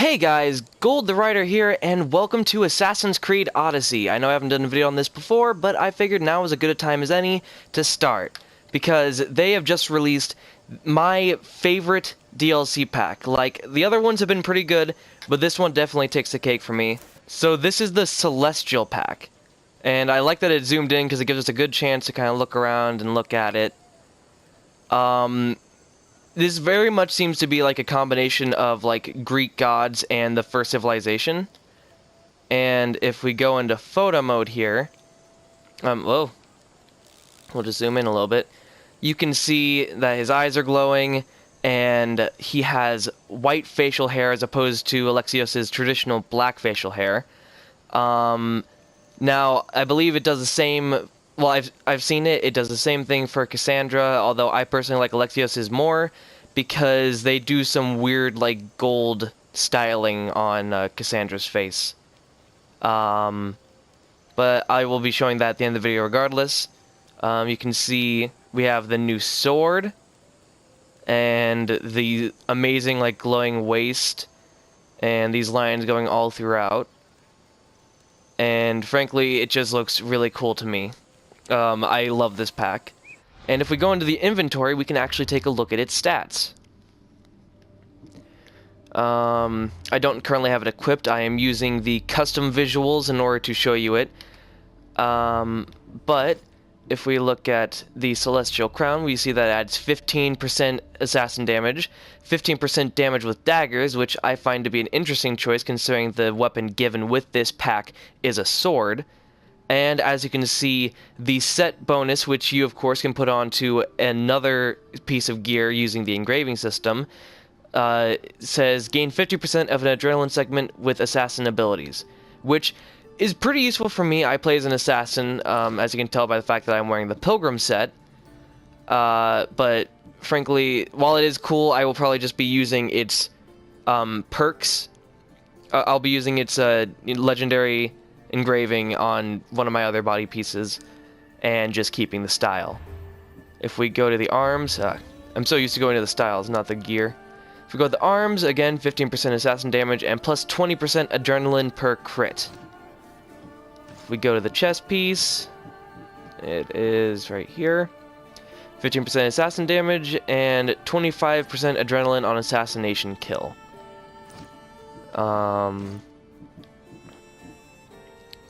Hey guys, Gold the Writer here, and welcome to Assassin's Creed Odyssey. I know I haven't done a video on this before, but I figured now is as good a time as any to start, because they have just released my favorite DLC pack. Like, the other ones have been pretty good, but this one definitely takes the cake for me. So this is the Celestial pack, and I like that it's zoomed in because it gives us a good chance to kind of look around and look at it. This very much seems to be like a combination of like Greek gods and the first civilization. And if we go into photo mode here, whoa, we'll just zoom in a little bit. You can see that his eyes are glowing, and he has white facial hair as opposed to Alexios's traditional black facial hair. Now I believe it does the same. Well, I've seen it. It does the same thing for Cassandra, although I personally like Alexios's more because they do some weird, like, gold styling on Cassandra's face. But I will be showing that at the end of the video regardless. You can see we have the new sword and the amazing, like, glowing waist and these lines going all throughout. And frankly, it just looks really cool to me. I love this pack. And if we go into the inventory, we can actually take a look at its stats. I don't currently have it equipped. I am using the custom visuals in order to show you it. But if we look at the Celestial Crown, we see that it adds 15% assassin damage, 15% damage with daggers, which I find to be an interesting choice considering the weapon given with this pack is a sword. And as you can see, the set bonus, which you of course can put onto another piece of gear using the engraving system, says gain 50% of an adrenaline segment with assassin abilities, which is pretty useful for me. I play as an assassin, as you can tell by the fact that I'm wearing the Pilgrim set. But frankly, while it is cool, I will probably just be using its perks. I'll be using its legendary engraving on one of my other body pieces and just keeping the style. If we go to the arms, I'm so used to going to the styles, not the gear. If we go to the arms, again, 15% assassin damage and plus 20% adrenaline per crit. If we go to the chest piece, it is right here. 15% assassin damage and 25% adrenaline on assassination kill.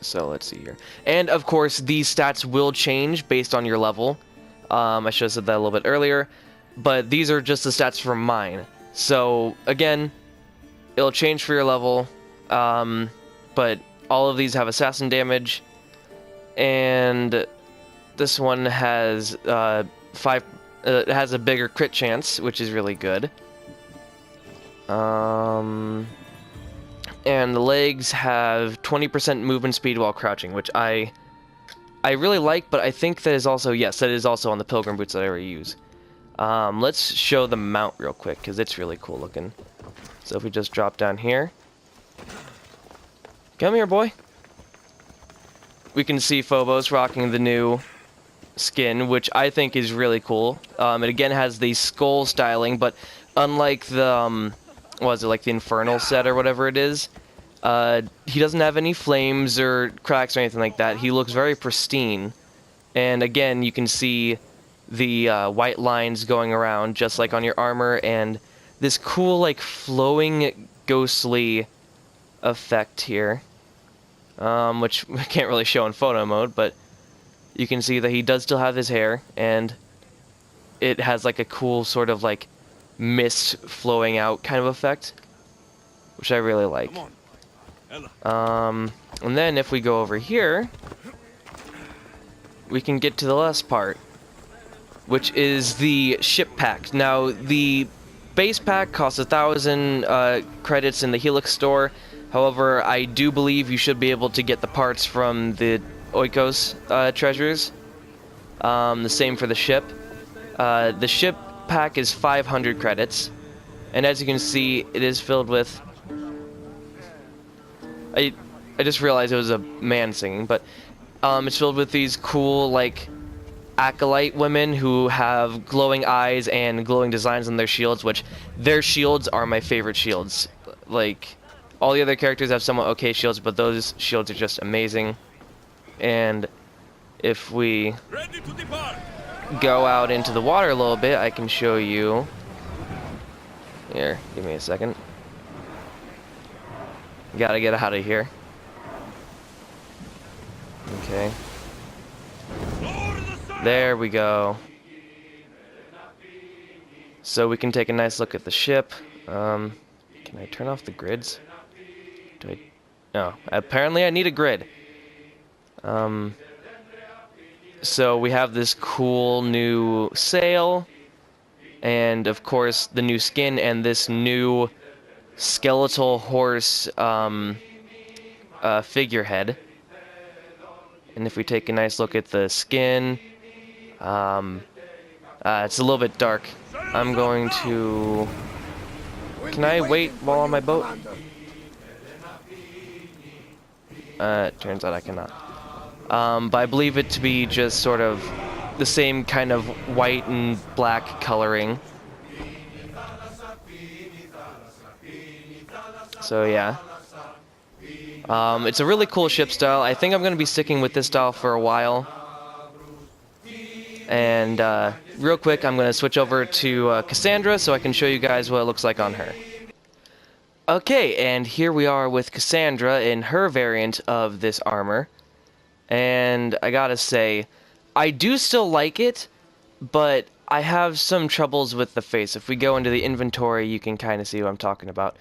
So let's see here. And of course, these stats will change based on your level. I should have said that a little bit earlier. But these are just the stats for mine. So again, it'll change for your level. But all of these have assassin damage. And this one has it has a bigger crit chance, which is really good. And the legs have 20% movement speed while crouching, which I really like, but I think that is also, yes, that is also on the Pilgrim boots that I already use. Let's show the mount real quick, because it's really cool looking. So if we just drop down here. Come here, boy. We can see Phobos rocking the new skin, which I think is really cool. It again has the skull styling, but unlike the, what is it, like the Infernal set or whatever it is, he doesn't have any flames or cracks or anything like that. He looks very pristine. And again, you can see the white lines going around just like on your armor, and this cool like flowing ghostly effect here, which we can't really show in photo mode, but you can see that he does still have his hair, and it has like a cool sort of like mist flowing out kind of effect, which I really like. And then if we go over here, we can get to the last part, which is the ship pack. Now, the base pack costs 1,000 credits in the Helix store. However, I do believe you should be able to get the parts from the Oikos treasures. The same for the ship. The ship pack is 500 credits, and as you can see, it is filled with, I just realized it was a man singing, but it's filled with these cool like acolyte women who have glowing eyes and glowing designs on their shields, which their shields are my favorite shields. Like, All the other characters have somewhat okay shields, but those shields are just amazing. And if we go out into the water a little bit, I can show you. Here, give me a second. Gotta get out of here. Okay. There we go. So we can take a nice look at the ship. Can I turn off the grids? Do I? No. Apparently I need a grid. So we have this cool new sail, and of course the new skin and this new skeletal horse figurehead. And if we take a nice look at the skin, it's a little bit dark. I'm going to... Can I wait while on my boat? Turns out I cannot. But I believe it to be just sort of the same kind of white and black coloring. So yeah. It's a really cool ship style. I think I'm going to be sticking with this style for a while. And real quick, I'm going to switch over to Cassandra so I can show you guys what it looks like on her. Okay, and here we are with Cassandra in her variant of this armor. And I gotta say, I do still like it, but I have some troubles with the face. If we go into the inventory, you can kind of see what I'm talking about.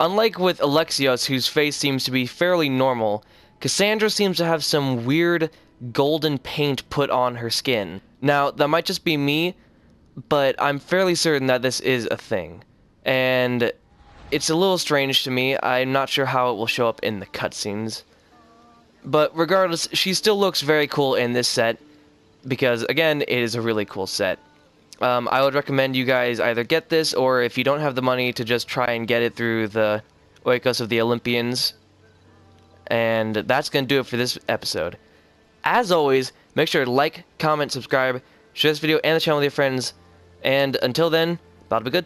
Unlike with Alexios, whose face seems to be fairly normal, Cassandra seems to have some weird golden paint put on her skin. Now, that might just be me, but I'm fairly certain that this is a thing. And it's a little strange to me. I'm not sure how it will show up in the cutscenes. But regardless, she still looks very cool in this set, because, again, it is a really cool set. I would recommend you guys either get this, or if you don't have the money, to just try and get it through the Oikos of the Olympians. And that's going to do it for this episode. As always, make sure to like, comment, subscribe, share this video and the channel with your friends. And until then, that'll be good.